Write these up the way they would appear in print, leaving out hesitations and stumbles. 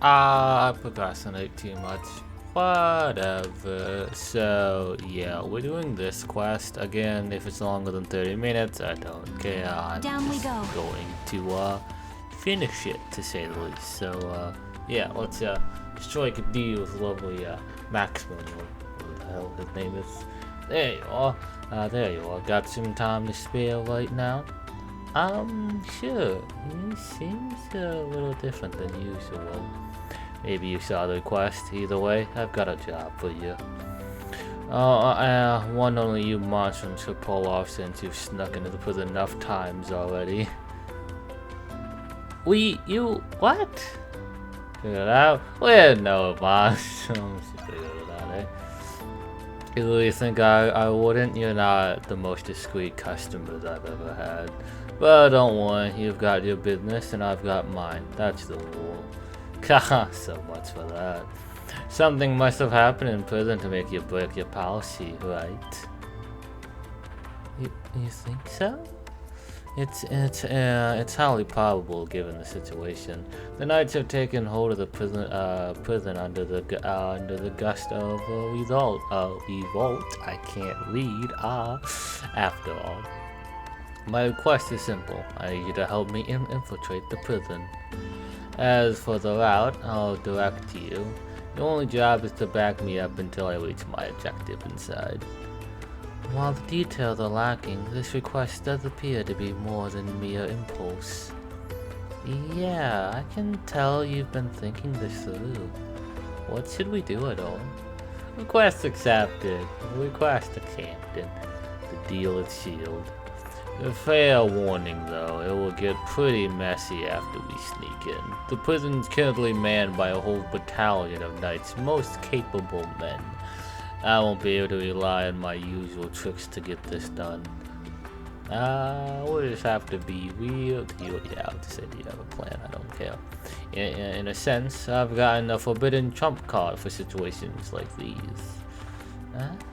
I procrastinate too much. Whatever. So, yeah, we're doing this quest. Again, if it's longer than 30 minutes, I don't care. I'm Down we just go. going to finish it, to say the least. So, yeah, let's strike a deal with lovely Maximum, what the hell his name is. There you are. There you are. Got some time to spare right now? Sure. He seems a little different than usual. Maybe you saw the request. Either way, I've got a job for you. One only you monstrums could pull off since you've snuck into the prison enough times already. What? Figure it out? Well, no, monstrums. Figure it out, eh? You really think I wouldn't? You're not the most discreet customers I've ever had. But don't worry, you've got your business and I've got mine. That's the rule. Haha, so much for that. Something must have happened in prison to make you break your policy, right? You think so? It's highly probable given the situation. The knights have taken hold of the prison under the gust of revolt. I can't read. After all, my request is simple. I need you to help me infiltrate the prison. As for the route, I'll direct you. Your only job is to back me up until I reach my objective inside. While the details are lacking, this request does appear to be more than mere impulse. Yeah, I can tell you've been thinking this through. What should we do at all? Request accepted. Request accepted. The deal is sealed. A fair warning though, it will get pretty messy after we sneak in. The prison's currently manned by a whole battalion of knights, most capable men. I won't be able to rely on my usual tricks to get this done. We'll just have to be real. Yeah, I'll just say, do you have a plan? I don't care. In a sense, I've gotten a forbidden trump card for situations like these.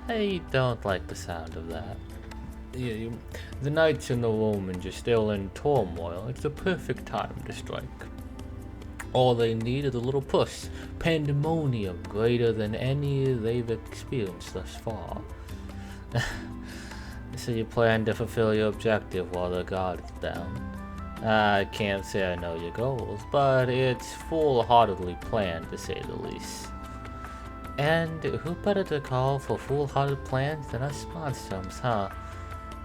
I don't like the sound of that. The knights in the Romans are still in turmoil. It's the perfect time to strike. All they need is a little push. Pandemonium greater than any they've experienced thus far. So you plan to fulfill your objective while the guard is down. I can't say I know your goals, but it's full-heartedly planned to say the least. And who better to call for full-hearted plans than us monstrums, huh?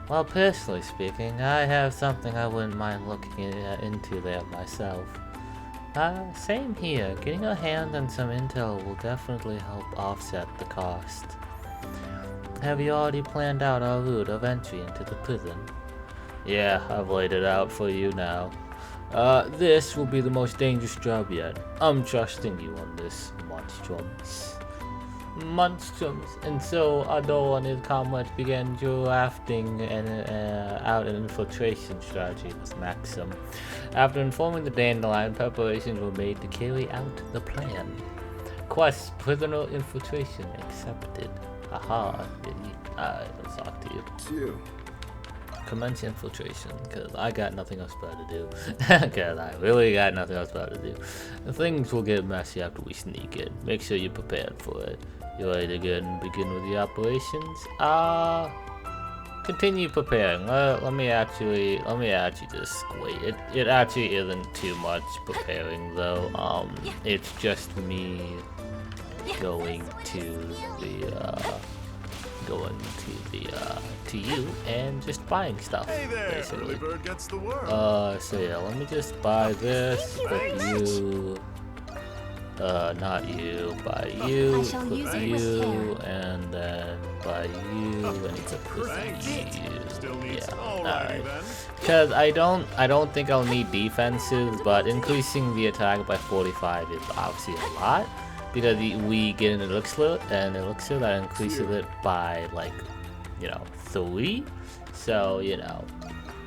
Well, personally speaking, I have something I wouldn't mind looking into there myself. Same here. Getting a hand on some intel will definitely help offset the cost. Have you already planned out our route of entry into the prison? Yeah, I've laid it out for you now. This will be the most dangerous job yet. I'm trusting you on this, monstrums. And so Ado and his comrades began drafting out an infiltration strategy with Maxim. After informing the Dandelion, preparations were made to carry out the plan. Quest prisoner infiltration accepted. Aha, let's talk to you. It's you. Commence infiltration, because I got nothing else better to do. Because I really got nothing else better to do. Things will get messy after we sneak in. Make sure you're prepared for it. You ready to begin with the operations? Continue preparing. Let me actually just wait. It actually isn't too much preparing though. It's just me going to to you and just buying stuff. Hey there, basically. early bird gets the worm. So yeah, let me just buy this, put you, not you, buy you, put you, and then buy you, and put you. Yeah, alright. Because I don't think I'll need defenses, but increasing the attack by 45 is obviously a lot. Because we get an elixir that increases it by like, 3. So,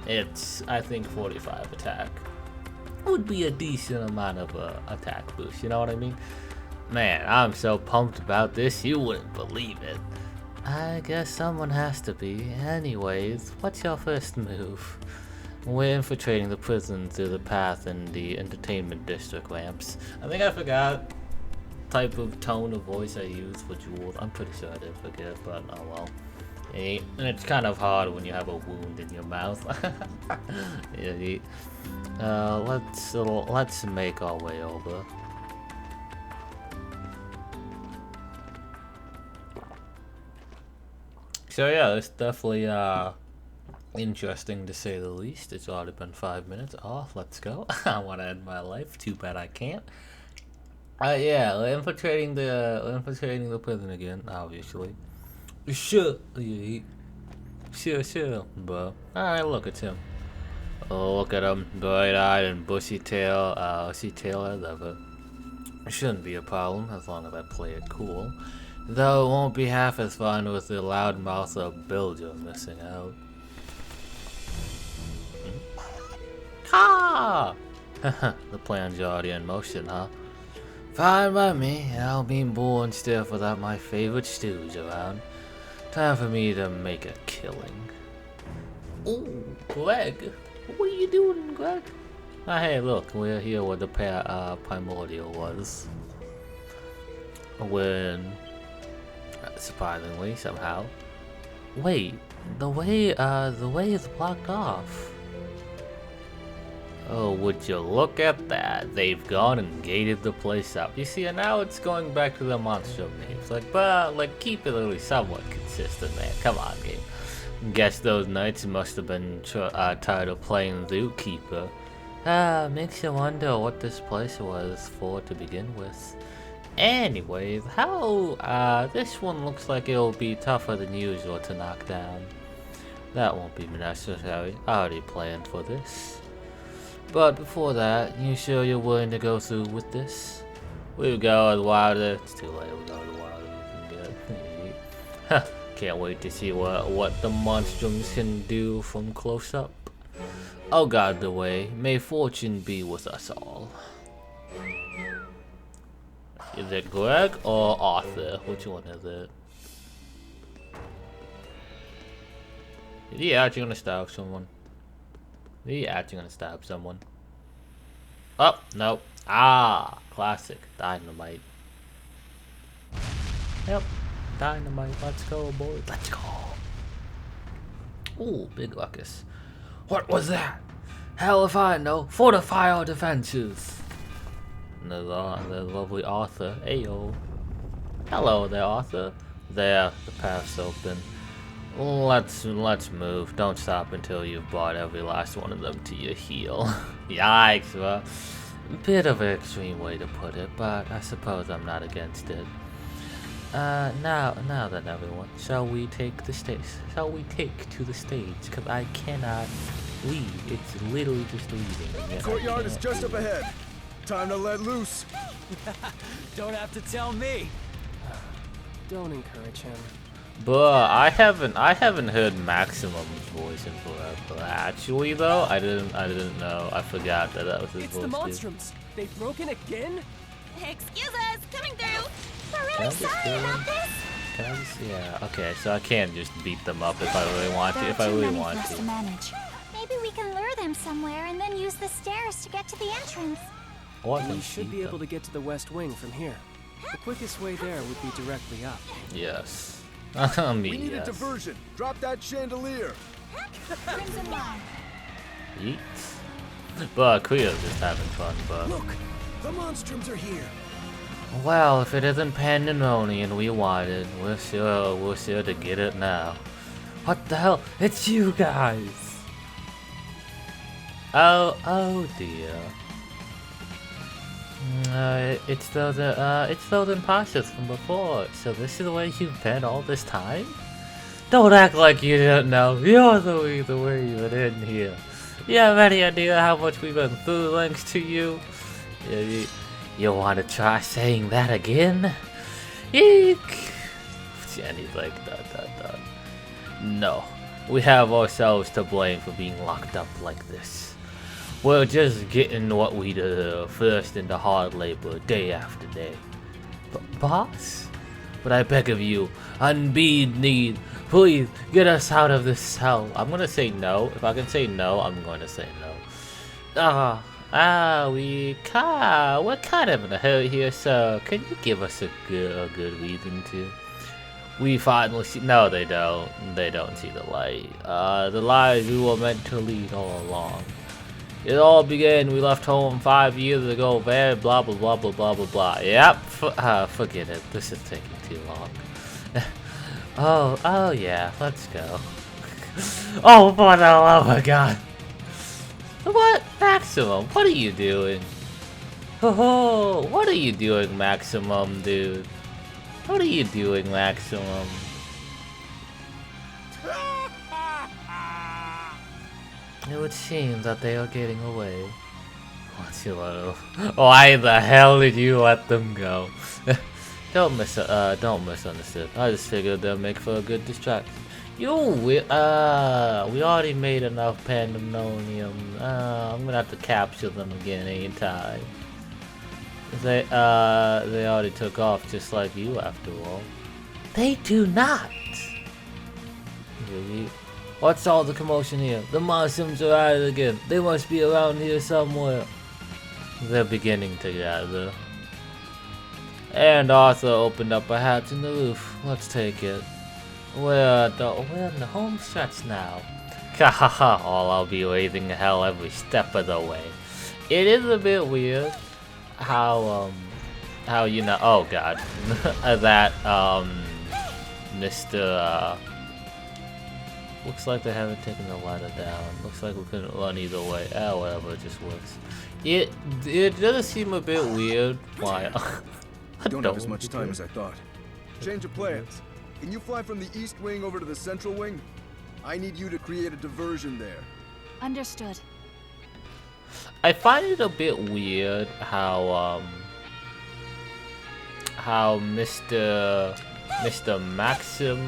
it's, I think 45 attack would be a decent amount of attack boost, you know what I mean? Man, I'm so pumped about this, you wouldn't believe it. I guess someone has to be. Anyways, what's your first move? We're infiltrating the prison through the path in the entertainment district ramps. I think I forgot type of tone of voice I use for Jules. I'm pretty sure I did forget, but oh well. And it's kind of hard when you have a wound in your mouth. Let's make our way over. So yeah, it's definitely interesting to say the least. It's already been 5 minutes. Oh, let's go. I want to end my life. Too bad I can't. Yeah, we're infiltrating the prison again, obviously. Sure, bro. Alright, look at him. Oh, look at him, bright-eyed and bushy tail. I love it. It shouldn't be a problem as long as I play it cool. Though it won't be half as fun with the loudmouth of Bilger missing out. Ha! The plan's already in motion, huh? Fine by me. I'll be born stiff without my favorite stews around. Time for me to make a killing. Ooh, Greg. What are you doing, Greg? Ah, hey, look. We're here where the primordial was. When, surprisingly, somehow. Wait, the way is blocked off. Oh, would you look at that? They've gone and gated the place up. You see, and now it's going back to the Monstrum names. Like, keep it really somewhat consistent, man. Come on, game. Guess those knights must have been tired of playing Zookeeper. Makes you wonder what this place was for to begin with. Anyways, this one looks like it'll be tougher than usual to knock down. That won't be necessary. I already planned for this. But before that, you sure you're willing to go through with this? We'll go as wild as... It's too late, we'll go as wild as we can get. Can't wait to see what the monstrums can do from close up. I'll guide the way. May fortune be with us all. Is it Greg or Arthur? Which one is it? Is he actually gonna stab someone? Is he actually gonna stab someone? Oh, no. Ah, classic. Dynamite. Yep. Dynamite. Let's go, boys. Let's go. Ooh, big ruckus. What was that? Hell if I know. Fortify our defenses. And there's lovely Arthur. Ayo. Hello there, Arthur. There, the path's open. Let's move. Don't stop until you've brought every last one of them to your heel. Yikes, bro. Bit of an extreme way to put it, but I suppose I'm not against it. Now then, everyone, shall we take to the stage? Cause I cannot leave. It's literally just leaving. Courtyard is just up ahead. Time to let loose. Don't have to tell me. Don't encourage him. But I haven't heard Maximum's voice in forever. Actually, though, I didn't know. I forgot that was his voice. It's the Monstrums. They've broken again. Excuse us, coming through. We're Can I really just sorry do about this. Can I just, yeah. Okay, so I can't just beat them up if I really want to. If I really want to. Maybe we can lure them somewhere and then use the stairs to get to the entrance. We should be able to get to the West Wing from here. The quickest way there would be directly up. Yes. We need a diversion. Drop that chandelier. Crimson Line. Yeet. But Cleo's just having fun, but... Look, the Monstrums are here. Well, if it isn't pandemonium we wanted, we're sure to get it now. What the hell? It's you guys! Oh dear. It's those imposters from before. So this is where you've been all this time? Don't act like you didn't know. You're the reason we're even in here. You have any idea how much we've been through thanks to you? You want to try saying that again? Eek! And he's like, dot. No, we have ourselves to blame for being locked up like this. We're just getting what we deserve, first into hard labor, day after day. But boss, but I beg of you, unbead need, please get us out of this cell. I'm gonna say no. If I can say no, I'm going to say no. We're kind of in a hurry here, so can you give us a good reason to? We finally see. No, they don't. They don't see the light. The lies we were meant to lead all along. It all began. We left home 5 years ago. Very blah blah blah blah blah blah blah. Yep. Forget it. This is taking too long. Oh yeah. Let's go. Oh, for the love of God! What, Maximum? What are you doing? Oh, what are you doing, Maximum, dude? What are you doing, Maximum? It would seem that they are getting away. What's your little? Why the hell did you let them go? Don't misunderstand. I just figured they'll make for a good distraction. We already made enough pandemonium. I'm gonna have to capture them again anytime. They already took off just like you after all. They do not! Really? What's all the commotion here? The Monstrums are at it again. They must be around here somewhere. They're beginning to gather. And Arthur opened up a hatch in the roof. Let's take it. We're in the home stretch now. Kahaha, all I'll be raising hell every step of the way. It is a bit weird how you know, oh god, that Mr. Looks like they haven't taken the ladder down. Looks like we couldn't run either way. Whatever, it just works. It does seem a bit weird. Why? I don't have as much time as I thought. Change of plans. Can you fly from the east wing over to the central wing? I need you to create a diversion there. Understood. I find it a bit weird how Mr. Maxim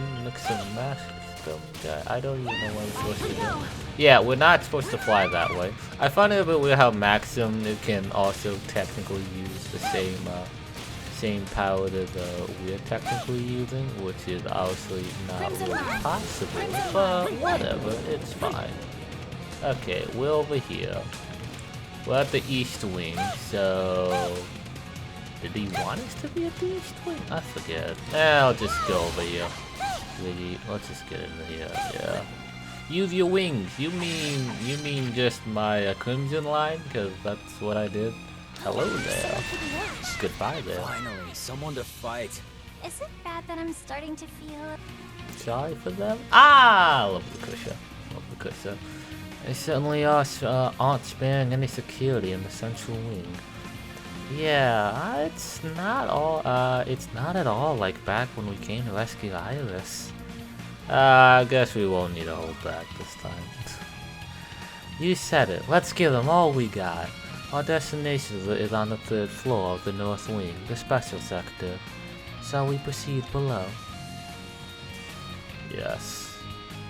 guy, I don't even know what I'm supposed to do. Yeah, we're not supposed to fly that way. I find it a bit weird how Maxim can also technically use the same power that we're technically using, which is obviously not really possible, but whatever, it's fine. Okay, we're over here. We're at the east wing, so... Did he want us to be at the east wing? I forget. I'll just go over here. Let's just get into here, yeah. Use your wings. You mean just my crimson line? Because that's what I did. Hello there. Goodbye there. Finally, someone to fight. Is it bad that I'm starting to feel... Sorry for them? Love the cushion. Love the cushion. They certainly aren't sparing any security in the central wing. Yeah, it's not at all like back when we came to rescue Iris. I guess we won't need to hold back this time. You said it. Let's give them all we got. Our destination is on the 3rd floor of the north wing, the special sector. Shall we proceed below? Yes.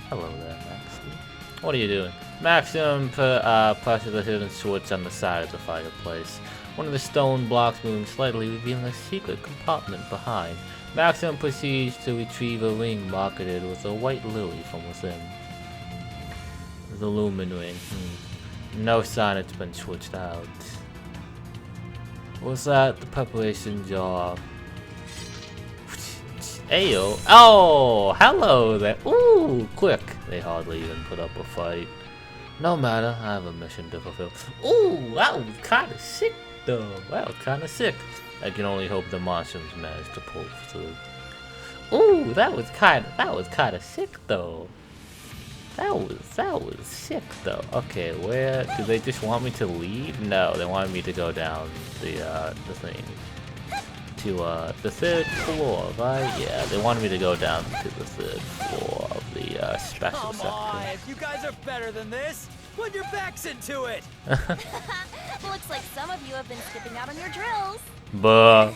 Hello there, Maxim. What are you doing? Maxim presses the hidden switch on the side of the fireplace. One of the stone blocks moving slightly, revealing a secret compartment behind. Maxim proceeds to retrieve a ring marketed with a white lily from within. The lumen ring. No sign it's been switched out. Was that the preparation jar? Ayo. Oh, hello there. Ooh, quick. They hardly even put up a fight. No matter, I have a mission to fulfill. Ooh, that was kind of sick, though. That was kind of sick. I can only hope the Monstrums managed to pull through. Ooh, that was kind of sick, though. That was sick, though. Okay, where do they just want me to leave? No, they wanted me to go down the thing to the 3rd floor, right? Yeah, they wanted me to go down to the 3rd floor of the special sector. Come on, you guys are better than this. Put your backs into it. Looks like some of you have been skipping out on your drills. But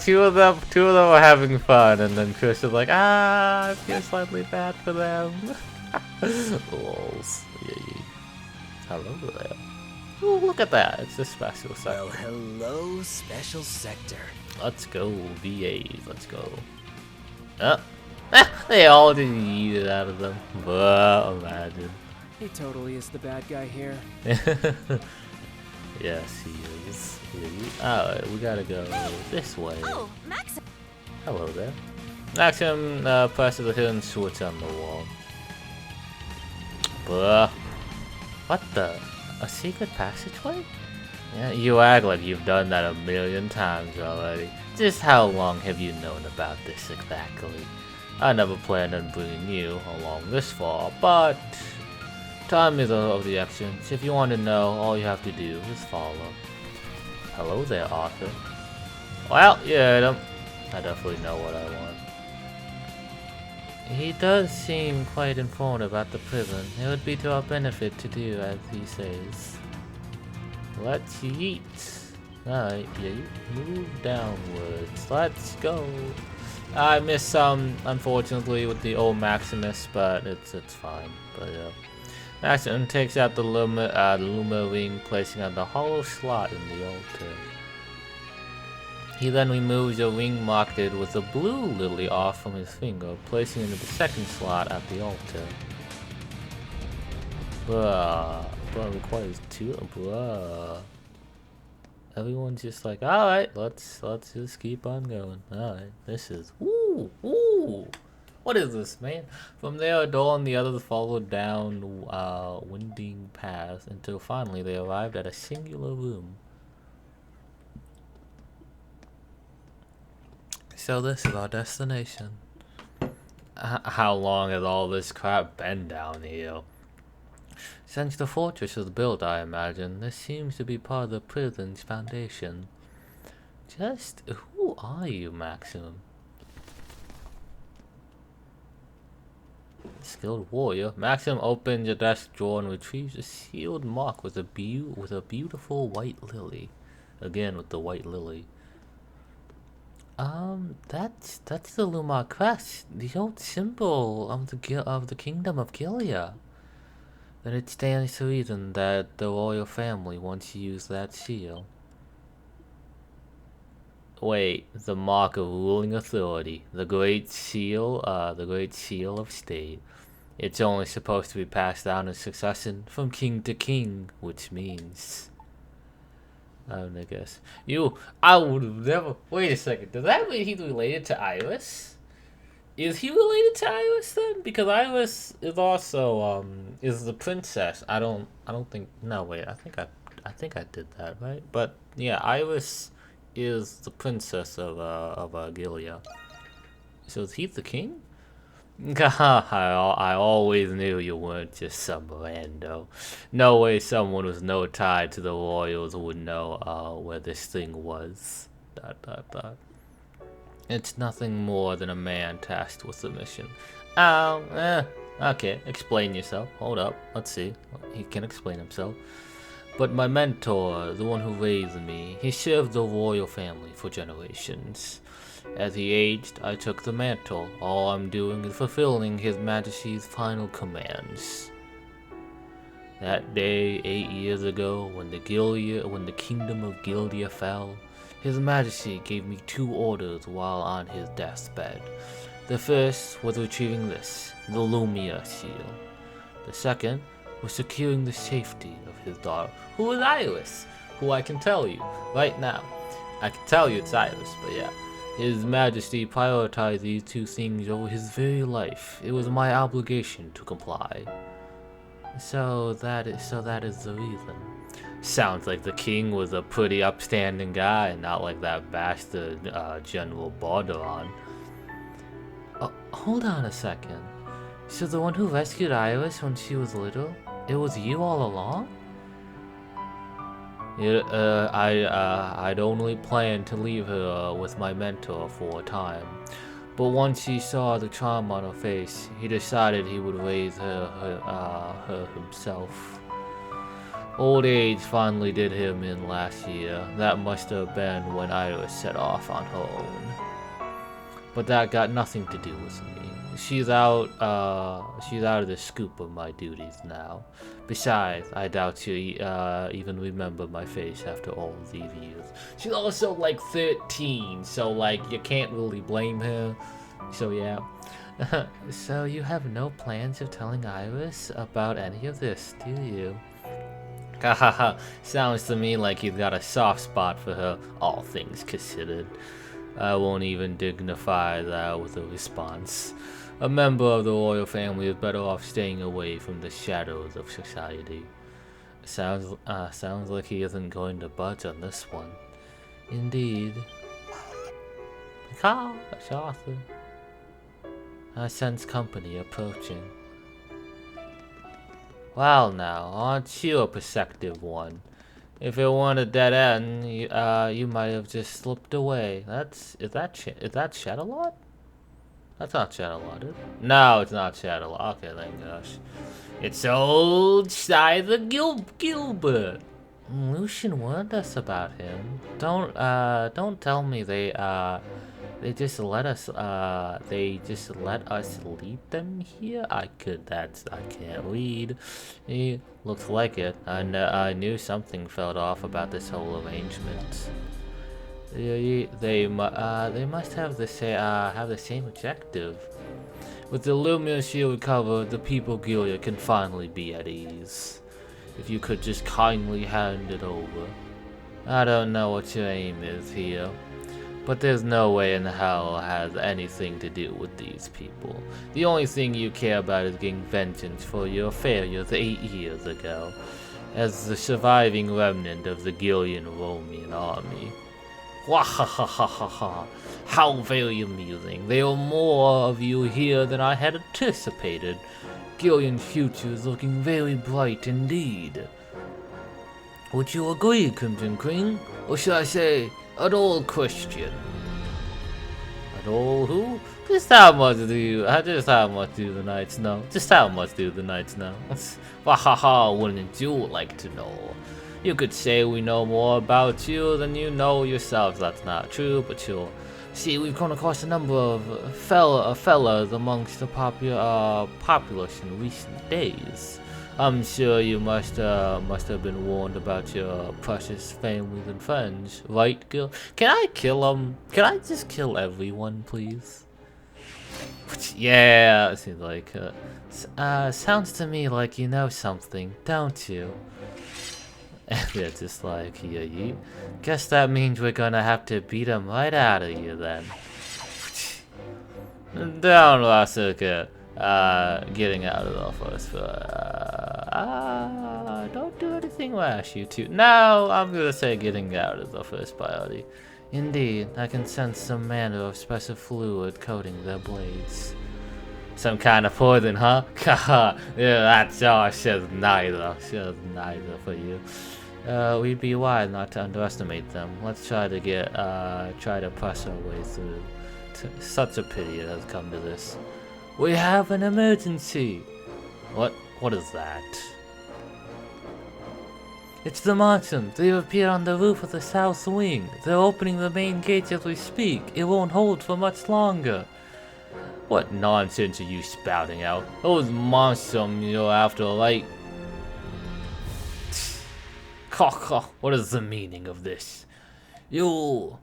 two of them are having fun, and then Chris is like, I feel slightly bad for them. Lols. Hello there. Ooh, look at that. It's a special sector. Well, hello, special sector. Let's go, VAs. Let's go. They all just eat it out of them. But imagine. He totally is the bad guy here. Yes, he is. Alright, we gotta go this way. Oh, Max. Hello there. Maxim presses a hidden switch on the wall. Bruh. What the? A secret passageway? Yeah, you act like you've done that a million times already. Just how long have you known about this exactly? I never planned on bringing you along this far, but time is of the essence. If you want to know, all you have to do is follow. Hello there, Arthur. Well, you heard him. I definitely know what I want. He does seem quite informed about the prison. It would be to our benefit to do as he says. Let's eat. Alright, yeah, you move downwards. Let's go. I missed some, unfortunately, with the old Maximus, but it's fine. But yeah. Maxim takes out the Luma ring, placing on the hollow slot in the altar. He then removes a ring marked with a blue lily off from his finger, placing it in the second slot at the altar. Bruh. Bruh requires two. Bruh. Everyone's just like, alright, let's just keep on going. Alright, this is ooh. What is this, man? From there, Adol and the others followed down winding paths until finally they arrived at a singular room. So this is our destination. How long has all this crap been down here? Since the fortress was built, I imagine, this seems to be part of the prison's foundation. Just who are you, Maxim? Skilled warrior. Maxim opens a desk drawer and retrieves a sealed mark with a beautiful white lily. Again with the white lily. That's the Lumar crest, the old symbol of the kingdom of Gilead. Then it stands to reason that the royal family wants to use that seal. Wait, the mark of ruling authority, the great seal of state. It's only supposed to be passed down in succession from king to king, which means I guess. I would have never. Wait a second. Does that mean he's related to Iris? Is he related to Iris then? Because Iris is also is the princess. I don't think. No, wait. I think I did that right. But yeah, Iris is the princess of Gilead. So is he the king? I always knew you weren't just some rando. No way someone with no tie to the royals would know where this thing was. ... It's nothing more than a man tasked with the mission. Okay, explain yourself. Hold up, let's see. He can explain himself. But my mentor, the one who raised me, he served the royal family for generations. As he aged, I took the mantle. All I'm doing is fulfilling His Majesty's final commands. That day, 8 years ago, when the kingdom of Gilead fell, His Majesty gave me 2 orders while on his deathbed. The first was retrieving this, the Lumia seal. The second was securing the safety of his daughter, who is Iris, who I can tell you right now. I can tell you it's Iris, but yeah. His Majesty prioritized these 2 things over his very life. It was my obligation to comply. So that is the reason. Sounds like the king was a pretty upstanding guy, and not like that bastard General Borderon. Hold on a second. So the one who rescued Iris when she was little, it was you all along? I'd only planned to leave her with my mentor for a time, but once he saw the charm on her face, he decided he would raise her himself. Old age finally did him in last year. That must have been when Iris set off on her own. but that got nothing to do with me. She's out of the scoop of my duties now. Besides, I doubt you even remember my face after all these years. She's also like 13, so like you can't really blame her. So yeah. So you have no plans of telling Iris about any of this, do you? Hahaha, sounds to me like you've got a soft spot for her, all things considered. I won't even dignify that with a response. A member of the royal family is better off staying away from the shadows of society. Sounds like he isn't going to budge on this one. Indeed. That's Arthur. I sense company approaching. Well now, aren't you a perceptive one? If it weren't a dead end, you might have just slipped away. Is that Shadowlord? That's not Shadowlord, is it? No, it's not Shadowlord. Okay, thank gosh. It's old Sizer Gilbert. Lucian warned us about him. Don't tell me they just let us lead them here. I can't read. Looks like it. I knew something felt off about this whole arrangement. They must have the same objective. With the Luminous Shield covered, the people of Gilead can finally be at ease. If you could just kindly hand it over. I don't know what your aim is here, but there's no way in hell it has anything to do with these people. The only thing you care about is getting vengeance for your failures 8 years ago, as the surviving remnant of the Gilead Roman army. Wahahahaha! How very amusing. There are more of you here than I had anticipated. Gilead's future is looking very bright indeed. Would you agree, Crimson Queen? Or should I say, an old Christian? An old who? Just how much do the Knights know? Just how much do the Knights know? Wahaha, wouldn't you like to know? You could say we know more about you than you know yourselves. That's not true, but sure. See, we've come across a number of fellas amongst the populace in recent days. I'm sure you must have been warned about your precious families and friends, right, Gil? Can I kill them? Can I just kill everyone, please? Yeah, it seems like sounds to me like you know something, don't you? And they're just like, yeah, guess that means we're gonna have to beat him right out of you then. Down, Rasuka. Getting out of the office. Don't do anything rash, you two. No, I'm gonna say getting out is the first priority. Indeed, I can sense some manner of special fluid coating their blades. Some kind of poison, huh? Haha, yeah, that's all. Says neither. Says neither for you. We'd be wise not to underestimate them. Let's try to press our way through. Such a pity it has come to this. We have an emergency. What is that? It's the Monstrum. They appear on the roof of the south wing. They're opening the main gates as we speak. It won't hold for much longer. What nonsense are you spouting out? Those Monstrum, after like... What is the meaning of this? You...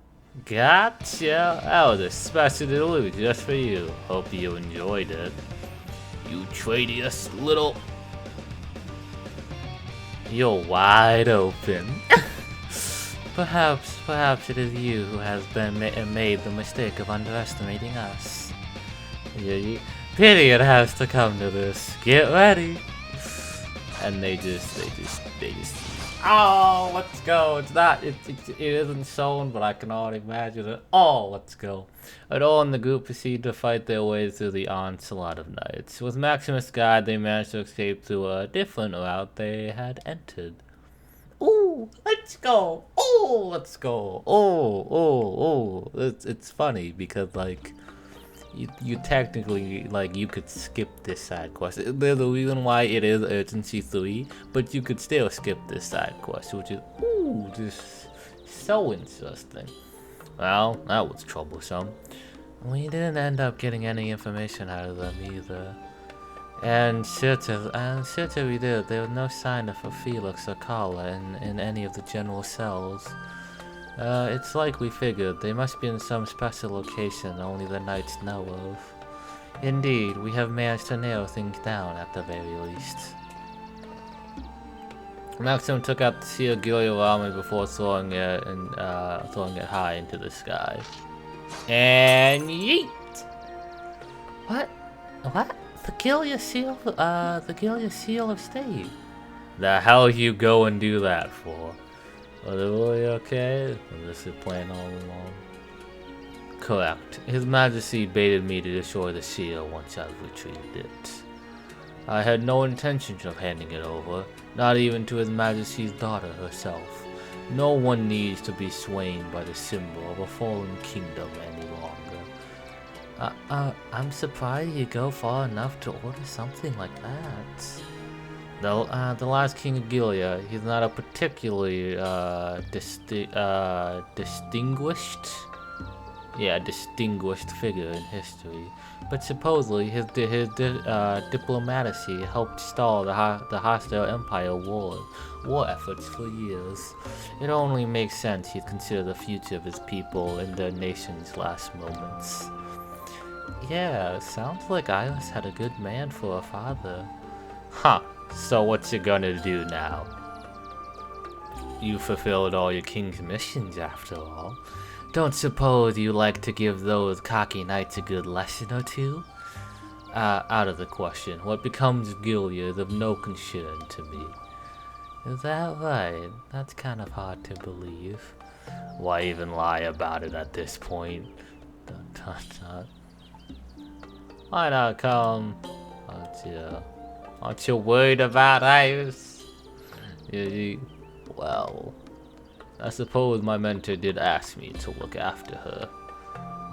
Gotcha! That was a special delivery just for you. Hope you enjoyed it. You traitorous little... You're wide open. Perhaps it is you who has made the mistake of underestimating us. Pity it has to come to this. Get ready. And they just oh, let's go. It's not, it isn't shown, but I can already imagine it. Oh, let's go. Adol and the group proceed to fight their way through the onslaught of knights. With Maximus' guide, they managed to escape through a different route they had entered. Ooh, let's go. Oh, let's go. Oh. It's funny because, like, you technically, like, you could skip this side quest. There's a reason why it is Urgency 3, but you could still skip this side quest, which is, ooh, just so interesting. Well, that was troublesome. We didn't end up getting any information out of them either. And certain we did, there was no sign of a Felix or Carla in any of the general cells. It's like we figured, they must be in some special location only the Knights know of. Indeed, we have managed to narrow things down at the very least. Maxim took out the Seal Gilio army before throwing it high into the sky. And yeet! What? The Gilia Seal of State. The hell you go and do that for? Was it really okay? Or this is planned all along? Correct. His Majesty baited me to destroy the seal once I've retrieved it. I had no intention of handing it over, not even to His Majesty's daughter herself. No one needs to be swayed by the symbol of a fallen kingdom any longer. I'm surprised you go far enough to order something like that. The last king of Gilia, he's not a particularly distinguished figure in history, but supposedly his diplomacy helped stall the hostile empire war efforts for years. It only makes sense he'd consider the future of his people in their nation's last moments. Yeah, sounds like Iris had a good man for a father. Huh, so what's you gonna do now? You fulfilled all your king's missions after all. Don't suppose you like to give those cocky knights a good lesson or two? Out of the question. What becomes of Gilia is of no concern to me. Is that right? That's kind of hard to believe. Why even lie about it at this point? Why not come? Aren't you worried about Iris? Well, I suppose my mentor did ask me to look after her.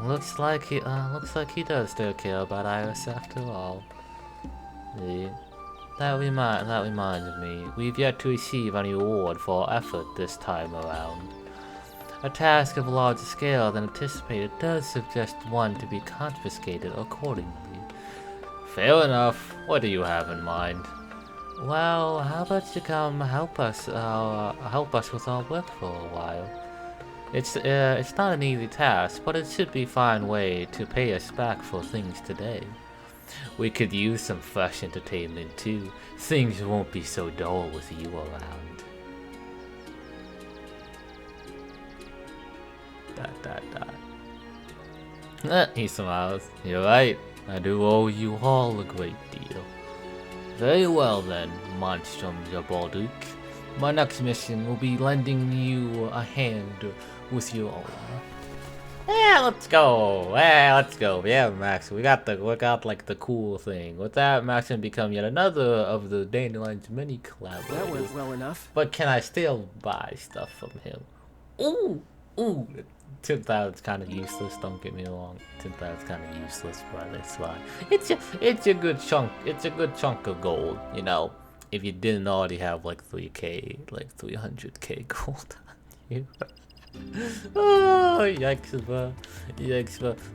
Looks like he does still care about Iris after all. That reminds me, we've yet to receive any reward for our effort this time around. A task of a larger scale than anticipated does suggest one to be confiscated accordingly. Fair enough. What do you have in mind? Well, how about you come help us with our work for a while? It's not an easy task, but it should be a fine way to pay us back for things today. We could use some fresh entertainment too. Things won't be so dull with you around. He smiles. You're right. I do owe you all a great deal. Very well then, Monstrum Nox. My next mission will be lending you a hand with your own. Yeah, let's go. Yeah, Max, we got like the cool thing. With that, Max can become yet another of the Dandelion's many collaborators. That went well enough. But can I still buy stuff from him? Ooh. 10,000's kind of useless. Don't get me wrong. 10,000's kind of useless, but it's fine. It's a good chunk. It's a good chunk of gold. You know, if you didn't already have like 300k gold on you. Oh, yikes, bro.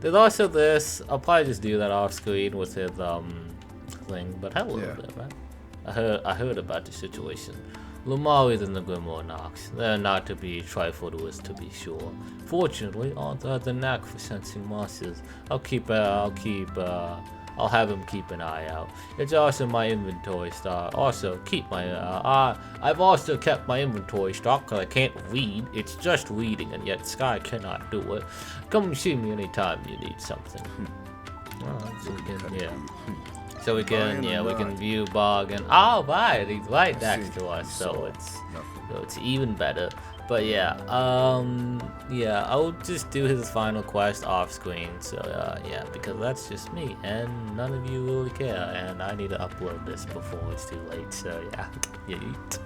There's also this. I'll probably just do that off screen with his thing. But hello there, man. I heard about the situation. Lumari's and the Monstrum Nox. They're not to be trifled with, to be sure. Fortunately, Arthur has a knack for sensing monsters. I'll have him keep an eye out. It's also my inventory stock. I've also kept my inventory stock because I can't read. It's just reading, and yet Sky cannot do it. Come and see me anytime you need something. So we can view bargain. Oh, right, he's right next to us, so it's even better. But yeah, I'll just do his final quest off screen. So yeah, because that's just me, and none of you really care, and I need to upload this before it's too late. So yeah, yeet.